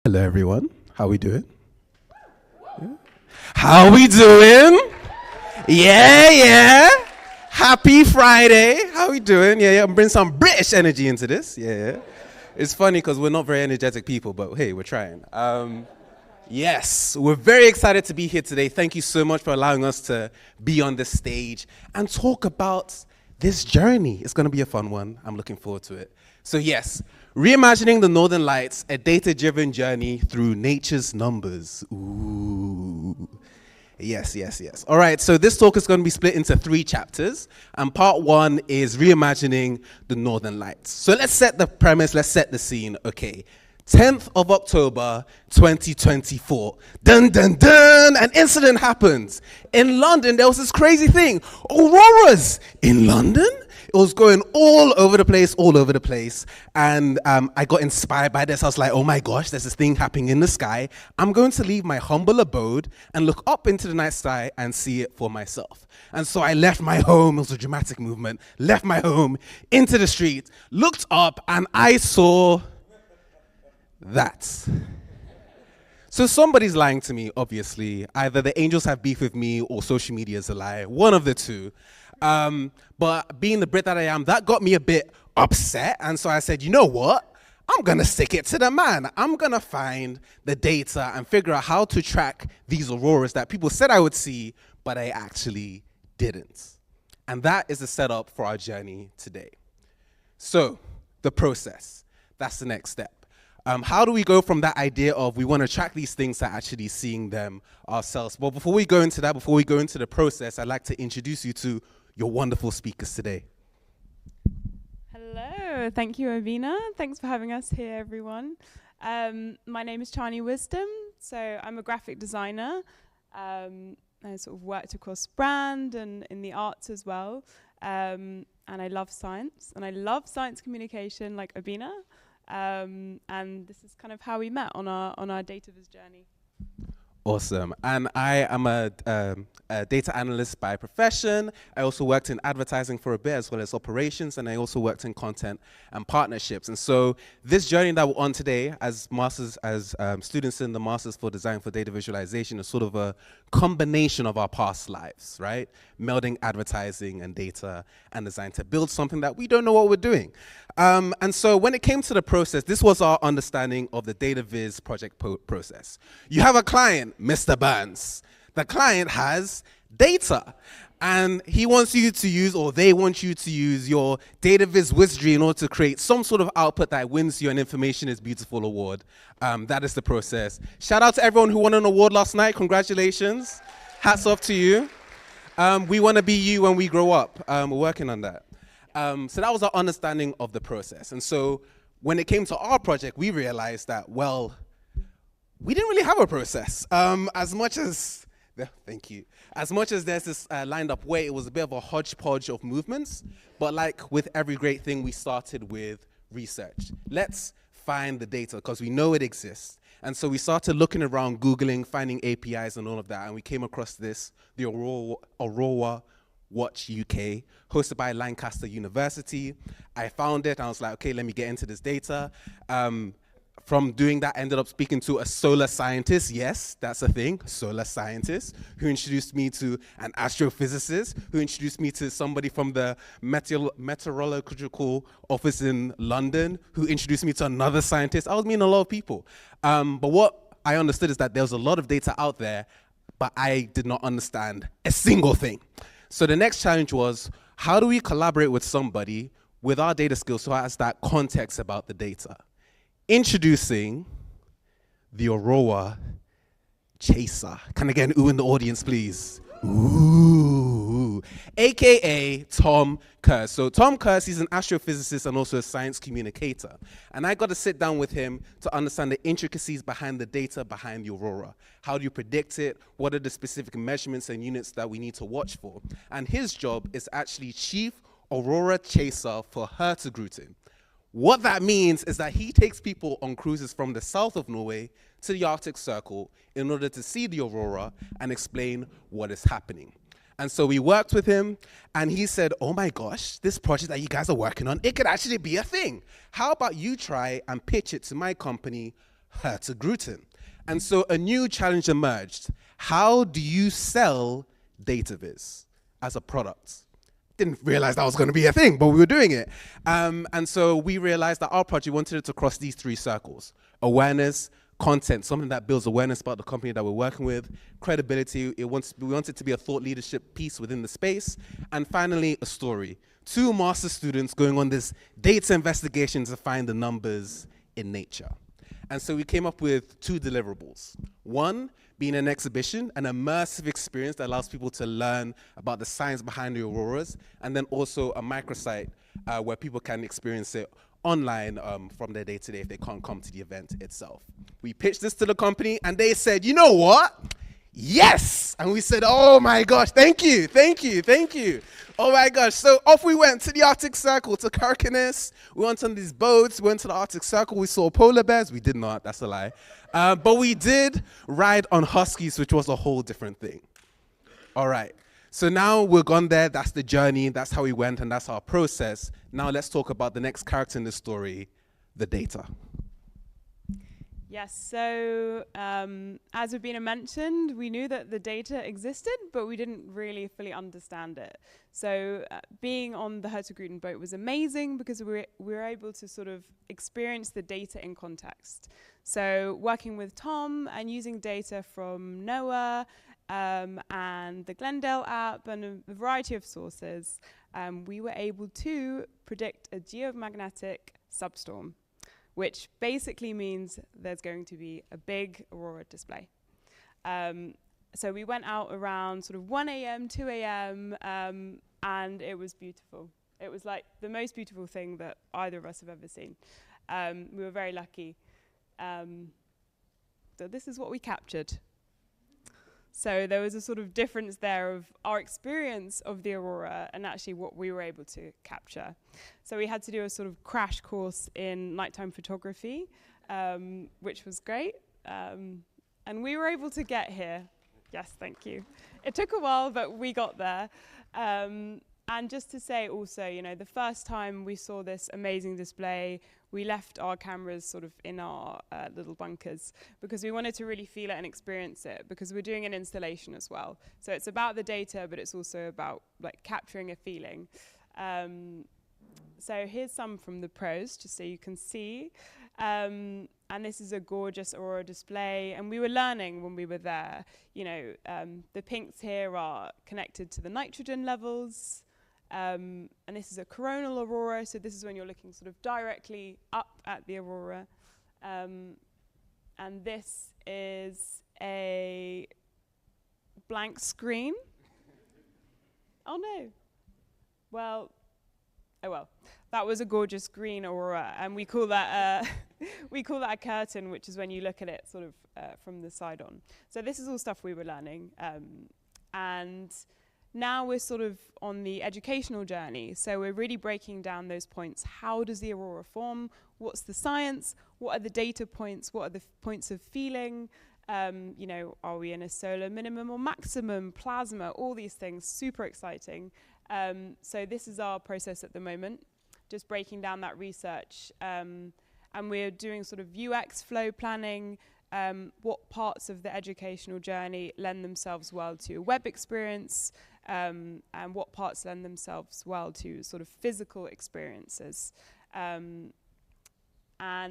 Hello, everyone. How we doing? Yeah. How we doing? Yeah. Happy Friday. How we doing? Yeah. I'm bringing some British energy into this. Yeah. It's funny because we're not very energetic people, but hey, we're trying. Yes, we're very excited to be here today. Thank you so much for allowing us to be on this stage and talk about this journey. It's going to be a fun one. I'm looking forward to it. So yes, reimagining the Northern Lights, a data-driven journey through nature's numbers. Ooh. Yes. All right, so this talk is going to be split into 3 chapters, and part 1 is reimagining the Northern Lights. So let's set the premise, let's set the scene. Okay, 10th of October, 2024. Dun, dun, dun, an incident happens. In London, there was this crazy thing. Auroras in London? It was going all over the place. And I got inspired by this. I was like, oh my gosh, there's this thing happening in the sky. I'm going to leave my humble abode and look up into the night sky and see it for myself. And so I left my home. It was a dramatic movement. Left my home into the street, looked up, and I saw that. So somebody's lying to me, obviously. Either the angels have beef with me or social media is a lie. One of the two. But being the Brit that I am, that got me a bit upset. And so I said, you know what? I'm going to stick it to the man. I'm going to find the data and figure out how to track these auroras that people said I would see, but I actually didn't. And that is the setup for our journey today. So the process, that's the next step. How do we go from that idea of we want to track these things to actually seeing them ourselves? Well, before we go into that, before we go into the process, I'd like to introduce you to your wonderful speakers today. Hello, thank you, Obinna. Thanks for having us here, everyone. My name is Chani Wisdom, so I'm a graphic designer. I sort of worked across brand and in the arts as well. And I love science, and I love science communication like Obinna. And this is kind of how we met on our Dataviz journey. Awesome. And I am a data analyst by profession. I also worked in advertising for a bit as well as operations, and I also worked in content and partnerships. And so this journey that we're on today as students in the Masters for Design for Data Visualization is sort of a combination of our past lives, right? Melding advertising and data and design to build something that we don't know what we're doing. And so when it came to the process, this was our understanding of the DataViz project process. You have a client, Mr. Burns. The client has data, and he wants you to use, or they want you to use your DataViz wizardry in order to create some sort of output that wins you an Information is Beautiful award. That is the process. Shout out to everyone who won an award last night. Congratulations. Hats off to you. We want to be you when we grow up. We're working on that. So that was our understanding of the process. And so when it came to our project, we realized that, well, we didn't really have a process. As much as there's this lined up way, it was a bit of a hodgepodge of movements. But like with every great thing, we started with research. Let's find the data because we know it exists. And so we started looking around, Googling, finding APIs and all of that. And we came across this, the Aurora Watch UK, hosted by Lancaster University. I found it, and I was like, okay, let me get into this data. From doing that, I ended up speaking to a solar scientist. Yes, that's a thing, solar scientist, who introduced me to an astrophysicist, who introduced me to somebody from the meteorological office in London, who introduced me to another scientist. I was meeting a lot of people. But what I understood is that there was a lot of data out there, but I did not understand a single thing. So the next challenge was, how do we collaborate with somebody with our data skills who has that context about the data? Introducing the Aurora Chaser. Can I get an ooh in the audience, please? Ooh. AKA Tom Kurz. So Tom Kurz, he's an astrophysicist and also a science communicator. And I got to sit down with him to understand the intricacies behind the data behind the Aurora. How do you predict it? What are the specific measurements and units that we need to watch for? And his job is actually Chief Aurora Chaser for Hurtigruten. What that means is that he takes people on cruises from the south of Norway to the Arctic Circle in order to see the aurora and explain what is happening. And so we worked with him, and he said, oh my gosh, this project that you guys are working on, it could actually be a thing. How about you try and pitch it to my company, her to gluten. And so a new challenge emerged. How do you sell data viz as a product? Didn't realize that was going to be a thing, but we were doing it. And so we realized that our project wanted it to cross these three circles: awareness, content, something that builds awareness about the company that we're working with, credibility, we want it to be a thought leadership piece within the space, and finally, a story. 2 master students going on this data investigation to find the numbers in nature. And so we came up with 2 deliverables. One, being an exhibition, an immersive experience that allows people to learn about the science behind the auroras, and then also a microsite where people can experience it online from their day-to-day if they can't come to the event itself. We pitched this to the company, and they said, you know what? Yes! And we said, oh my gosh, thank you, thank you, thank you. Oh my gosh. So off we went to the Arctic Circle, to Kirkenes. We went on these boats, went to the Arctic Circle. We saw polar bears. We did not, that's a lie. But we did ride on huskies, which was a whole different thing. All right. So now we're gone there. That's the journey. That's how we went, and that's our process. Now let's talk about the next character in the story, the data. Yes, so as Obinna mentioned, we knew that the data existed, but we didn't really fully understand it. So being on the Hertogrutan boat was amazing because we were able to sort of experience the data in context. So working with Tom and using data from NOAA and the Glendale app and a variety of sources, we were able to predict a geomagnetic substorm, which basically means there's going to be a big aurora display. So we went out around sort of 1 a.m., 2 a.m., and it was beautiful. It was like the most beautiful thing that either of us have ever seen. We were very lucky. So this is what we captured. So there was a sort of difference there of our experience of the aurora and actually what we were able to capture. So we had to do a sort of crash course in nighttime photography, which was great. And we were able to get here. Yes, thank you. It took a while, but we got there. And just to say also, you know, the first time we saw this amazing display, we left our cameras sort of in our little bunkers because we wanted to really feel it and experience it, because we're doing an installation as well. So it's about the data, but it's also about like capturing a feeling. So here's some from the pros, just so you can see. And this is a gorgeous aurora display. And we were learning when we were there, you know, the pinks here are connected to the nitrogen levels. And this is a coronal aurora, so this is when you're looking sort of directly up at the aurora. And this is a blank screen. Oh no. Well, oh well. That was a gorgeous green aurora, and we call that a curtain, which is when you look at it sort of from the side on. So this is all stuff we were learning, and now we're sort of on the educational journey. So we're really breaking down those points. How does the aurora form? What's the science? What are the data points? What are the points of feeling? You know, are we in a solar minimum or maximum, plasma, all these things, super exciting. So this is our process at the moment, just breaking down that research. And we're doing sort of UX flow planning, what parts of the educational journey lend themselves well to a web experience, and what parts lend themselves well to sort of physical experiences. And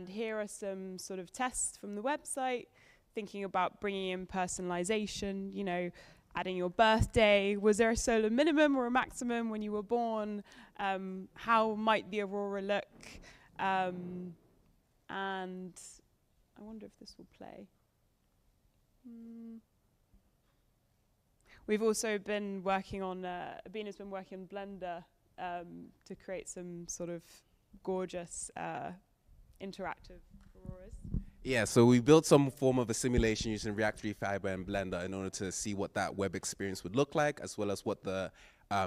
here are some sort of tests from the website, thinking about bringing in personalization, you know, adding your birthday. Was there a solar minimum or a maximum when you were born? How might the aurora look? And I wonder if this will play. We've also been working on, Obinna's been working on Blender to create some sort of gorgeous interactive auroras. Yeah, so we built some form of a simulation using React 3 Fiber and Blender in order to see what that web experience would look like, as well as what the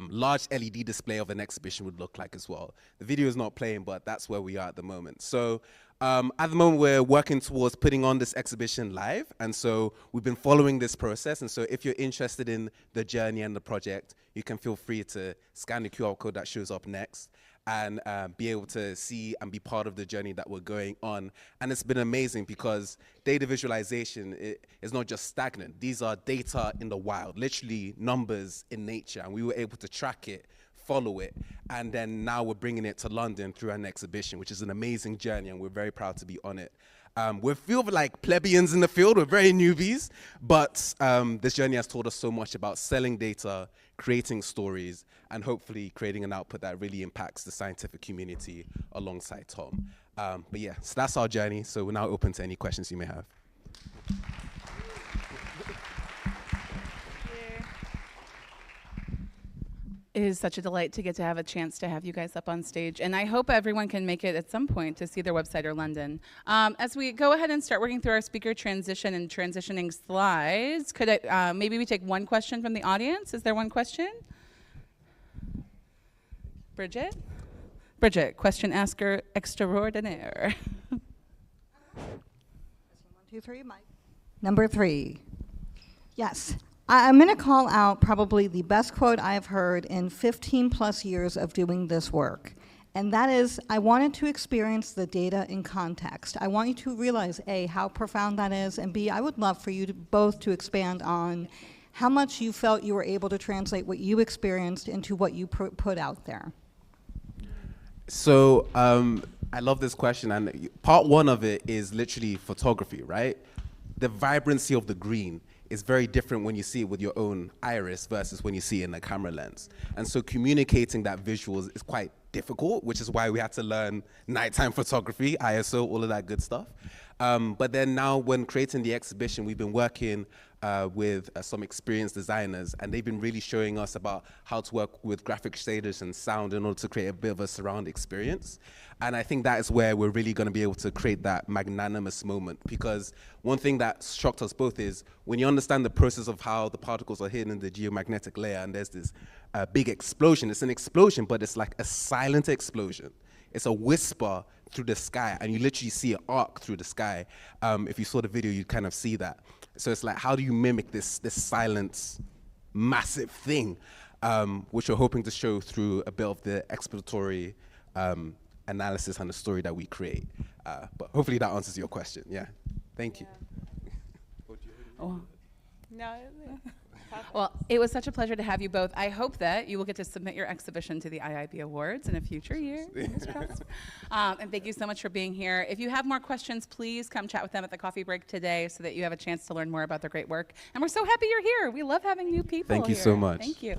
large LED display of an exhibition would look like as well. The video is not playing, but that's where we are at the moment. So at the moment, we're working towards putting on this exhibition live. And so we've been following this process. And so if you're interested in the journey and the project, you can feel free to scan the QR code that shows up next. and be able to see and be part of the journey that we're going on. And it's been amazing because data visualization is not just stagnant. These are data in the wild, literally numbers in nature, and we were able to track it, follow it, and then now we're bringing it to London through an exhibition, which is an amazing journey, and we're very proud to be on it. We feel like plebeians in the field, we're very newbies, but this journey has taught us so much about selling data, creating stories, and hopefully creating an output that really impacts the scientific community alongside Tom. But yeah, so that's our journey, so we're now open to any questions you may have. It is such a delight to get to have a chance to have you guys up on stage, and I hope everyone can make it at some point to see their website or London. As we go ahead and start working through our speaker transition and transitioning slides, could I, maybe we take one question from the audience? Is there one question? Bridget? Bridget, question asker extraordinaire. 1, 2, 3, Mike. Number 3. Yes. I'm going to call out probably the best quote I've heard in 15 plus years of doing this work. And that is, I wanted to experience the data in context. I want you to realize, A, how profound that is, and B, I would love for you to both to expand on how much you felt you were able to translate what you experienced into what you put out there. So I love this question, and part one of it is literally photography, right? The vibrancy of the green is very different when you see it with your own iris versus when you see it in a camera lens. And so communicating that visual is quite difficult, which is why we had to learn nighttime photography, ISO, all of that good stuff. But then now when creating the exhibition, we've been working with some experienced designers, and they've been really showing us about how to work with graphic shaders and sound in order to create a bit of a surround experience. And I think that is where we're really going to be able to create that magnanimous moment, because one thing that shocked us both is when you understand the process of how the particles are hidden in the geomagnetic layer and there's this big explosion. It's an explosion, but it's like a silent explosion. It's a whisper through the sky, and you literally see an arc through the sky. If you saw the video, you'd kind of see that. So it's like, how do you mimic this silent, massive thing, which we're hoping to show through a bit of the exploratory analysis and the story that we create. But hopefully that answers your question. Yeah, thank you. Oh. No. Well, it was such a pleasure to have you both. I hope that you will get to submit your exhibition to the IIB Awards in a future year. And thank you so much for being here. If you have more questions, please come chat with them at the coffee break today so that you have a chance to learn more about their great work. And we're so happy you're here. We love having new people Thank you here. so much. Thank you.